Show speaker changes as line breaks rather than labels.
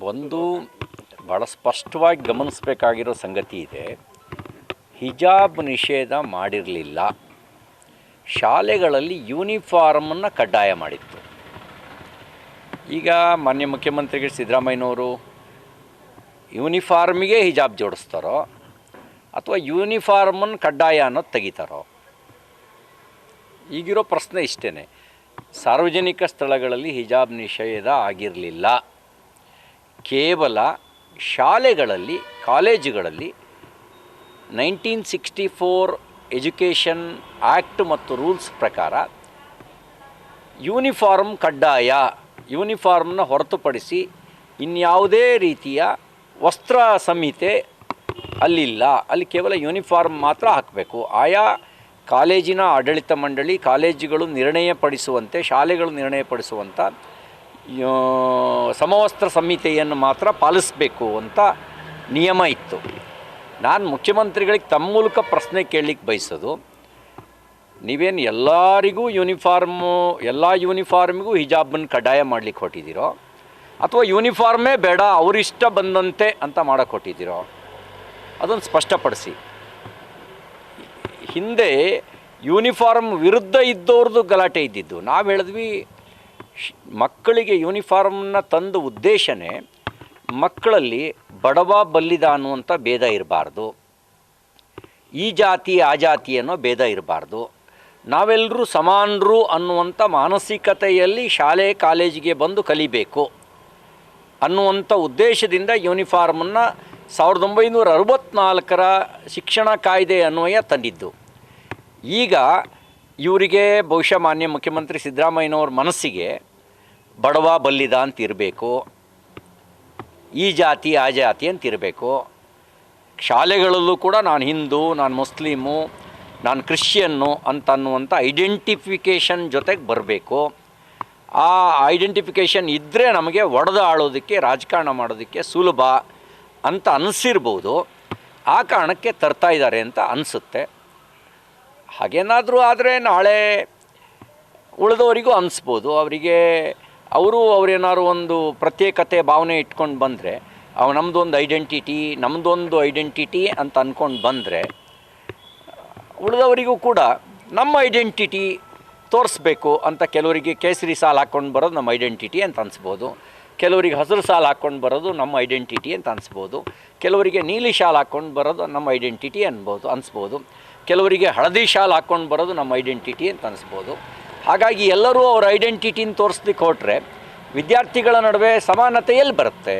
ಒಂದು ಭಾಳ ಸ್ಪಷ್ಟವಾಗಿ ಗಮನಿಸಬೇಕಾಗಿರೋ ಸಂಗತಿ ಇದೆ. ಹಿಜಾಬ್ ನಿಷೇಧ ಮಾಡಿರಲಿಲ್ಲ, ಶಾಲೆಗಳಲ್ಲಿ ಯೂನಿಫಾರ್ಮನ್ನು ಕಡ್ಡಾಯ ಮಾಡಿತ್ತು. ಈಗ ಮಾನ್ಯ ಮುಖ್ಯಮಂತ್ರಿಗಳು ಸಿದ್ದರಾಮಯ್ಯನವರು ಯೂನಿಫಾರ್ಮಿಗೆ ಹಿಜಾಬ್ ಜೋಡಿಸ್ತಾರೋ ಅಥವಾ ಯೂನಿಫಾರ್ಮನ್ನು ಕಡ್ಡಾಯ ಅನ್ನೋದು ತೆಗಿತಾರೋ? ಈಗಿರೋ ಪ್ರಶ್ನೆ ಇಷ್ಟೇ. ಸಾರ್ವಜನಿಕ ಸ್ಥಳಗಳಲ್ಲಿ ಹಿಜಾಬ್ ನಿಷೇಧ ಆಗಿರಲಿಲ್ಲ, ಕೇವಲ ಶಾಲೆಗಳಲ್ಲಿ, ಕಾಲೇಜುಗಳಲ್ಲಿ 1964 ಎಜುಕೇಷನ್ ಆ್ಯಕ್ಟ್ ಮತ್ತು ರೂಲ್ಸ್ ಪ್ರಕಾರ ಯೂನಿಫಾರ್ಮ್ ಕಡ್ಡಾಯ. ಯೂನಿಫಾರ್ಮ್ನ ಹೊರತುಪಡಿಸಿ ಇನ್ಯಾವುದೇ ರೀತಿಯ ವಸ್ತ್ರ ಸಂಹಿತೆ ಅಲ್ಲಿಲ್ಲ. ಅಲ್ಲಿ ಕೇವಲ ಯೂನಿಫಾರ್ಮ್ ಮಾತ್ರ ಹಾಕಬೇಕು. ಆಯಾ ಕಾಲೇಜಿನ ಆಡಳಿತ ಮಂಡಳಿ, ಕಾಲೇಜುಗಳು ನಿರ್ಣಯಪಡಿಸುವಂತೆ, ಶಾಲೆಗಳು ನಿರ್ಣಯಪಡಿಸುವಂಥ ಸಮವಸ್ತ್ರ ಸಂಹಿತೆಯನ್ನು ಮಾತ್ರ ಪಾಲಿಸಬೇಕು ಅಂತ ನಿಯಮ ಇತ್ತು. ನಾನು ಮುಖ್ಯಮಂತ್ರಿಗಳಿಗೆ ತಮ್ಮ ಮೂಲಕ ಪ್ರಶ್ನೆ ಕೇಳಲಿಕ್ಕೆ ಬಯಸೋದು, ನೀವೇನು ಎಲ್ಲರಿಗೂ ಎಲ್ಲ ಯೂನಿಫಾರ್ಮಿಗೂ ಹಿಜಾಬನ್ನು ಕಡ್ಡಾಯ ಮಾಡಲಿಕ್ಕೆ ಹೊಟ್ಟಿದ್ದೀರೋ ಅಥವಾ ಯೂನಿಫಾರ್ಮೇ ಬೇಡ ಅವರಿಷ್ಟ ಬಂದಂತೆ ಅಂತ ಮಾಡೋಕ್ಕೆ ಹೊಟ್ಟಿದ್ದೀರೋ? ಅದನ್ನು ಸ್ಪಷ್ಟಪಡಿಸಿ. ಹಿಂದೆ ಯೂನಿಫಾರ್ಮ್ ವಿರುದ್ಧ ಇದ್ದವ್ರದ್ದು ಗಲಾಟೆ ಇದ್ದಿದ್ದು. ನಾವು ಹೇಳಿದ್ವಿ, ಮಕ್ಕಳಿಗೆ ಯೂನಿಫಾರ್ಮನ್ನ ತಂದ ಉದ್ದೇಶನೇ ಮಕ್ಕಳಲ್ಲಿ ಬಡವ ಬಲ್ಲಿದ ಅನ್ನುವಂಥ ಭೇದ ಇರಬಾರ್ದು, ಈ ಜಾತಿ ಆ ಜಾತಿ ಅನ್ನೋ ಭೇದ ಇರಬಾರ್ದು, ನಾವೆಲ್ಲರೂ ಸಮಾನರು ಅನ್ನುವಂಥ ಮಾನಸಿಕತೆಯಲ್ಲಿ ಶಾಲೆ ಕಾಲೇಜಿಗೆ ಬಂದು ಕಲಿಬೇಕು ಅನ್ನುವಂಥ ಉದ್ದೇಶದಿಂದ ಯೂನಿಫಾರ್ಮನ್ನು 1964 ಶಿಕ್ಷಣ ಕಾಯ್ದೆ ಅನ್ವಯ ತಂದಿದ್ದು. ಈಗ ಇವರಿಗೆ ಬಹುಶಃ ಮಾನ್ಯ ಮುಖ್ಯಮಂತ್ರಿ ಸಿದ್ದರಾಮಯ್ಯನವ್ರ ಮನಸ್ಸಿಗೆ ಬಡವ ಬಲ್ಲಿದ ಅಂತಿರಬೇಕು, ಈ ಜಾತಿ ಆ ಜಾತಿ ಅಂತಿರಬೇಕು. ಶಾಲೆಗಳಲ್ಲೂ ಕೂಡ ನಾನು ಹಿಂದೂ, ನಾನು ಮುಸ್ಲಿಮು, ನಾನು ಕ್ರಿಶ್ಚಿಯನ್ನು ಅನ್ನುವಂಥ ಐಡೆಂಟಿಫಿಕೇಷನ್ ಜೊತೆಗೆ ಬರಬೇಕು. ಆ ಐಡೆಂಟಿಫಿಕೇಷನ್ ಇದ್ದರೆ ನಮಗೆ ಒಡೆದು ಆಳೋದಕ್ಕೆ, ರಾಜಕಾರಣ ಮಾಡೋದಕ್ಕೆ ಸುಲಭ ಅಂತ ಅನಿಸಿರ್ಬೋದು. ಆ ಕಾರಣಕ್ಕೆ ತರ್ತಾ ಇದ್ದಾರೆ ಅಂತ ಅನಿಸುತ್ತೆ. ಹಾಗೇನಾದರೂ ಆದರೆ ನಾಳೆ ಉಳಿದವರಿಗೂ ಅನಿಸ್ಬೋದು. ಅವರೇನಾದ್ರು ಒಂದು ಪ್ರತ್ಯೇಕತೆ ಭಾವನೆ ಇಟ್ಕೊಂಡು ಬಂದರೆ, ನಮ್ಮದೊಂದು ಐಡೆಂಟಿಟಿ ಅಂತ ಅಂದ್ಕೊಂಡು ಬಂದರೆ, ಉಳಿದವರಿಗೂ ಕೂಡ ನಮ್ಮ ಐಡೆಂಟಿಟಿ ತೋರಿಸ್ಬೇಕು ಅಂತ ಕೆಲವರಿಗೆ ಕೇಸರಿ ಸಾಲು ಹಾಕ್ಕೊಂಡು ಬರೋದು ನಮ್ಮ ಐಡೆಂಟಿಟಿ ಅಂತ ಅನಿಸ್ಬೋದು, ಕೆಲವರಿಗೆ ಹಸಿರು ಸಾಲು ಹಾಕ್ಕೊಂಡು ಬರೋದು ನಮ್ಮ ಐಡೆಂಟಿಟಿ ಅಂತ ಅನಿಸ್ಬೋದು, ಕೆಲವರಿಗೆ ನೀಲಿ ಶಾಲು ಹಾಕ್ಕೊಂಡು ಬರೋದು ನಮ್ಮ ಐಡೆಂಟಿಟಿ ಅನಿಸ್ಬೋದು, ಕೆಲವರಿಗೆ ಹಳದಿ ಶಾಲು ಹಾಕ್ಕೊಂಡು ಬರೋದು ನಮ್ಮ ಐಡೆಂಟಿಟಿ ಅಂತ ಅನಿಸ್ಬೋದು. ಹಾಗಾಗಿ ಎಲ್ಲರೂ ಅವ್ರ ಐಡೆಂಟಿಟಿನ ತೋರಿಸ್ಲಿಕ್ಕೆ ಹೊರಟ್ರೆ ವಿದ್ಯಾರ್ಥಿಗಳ ನಡುವೆ ಸಮಾನತೆ ಎಲ್ಲಿ ಬರುತ್ತೆ?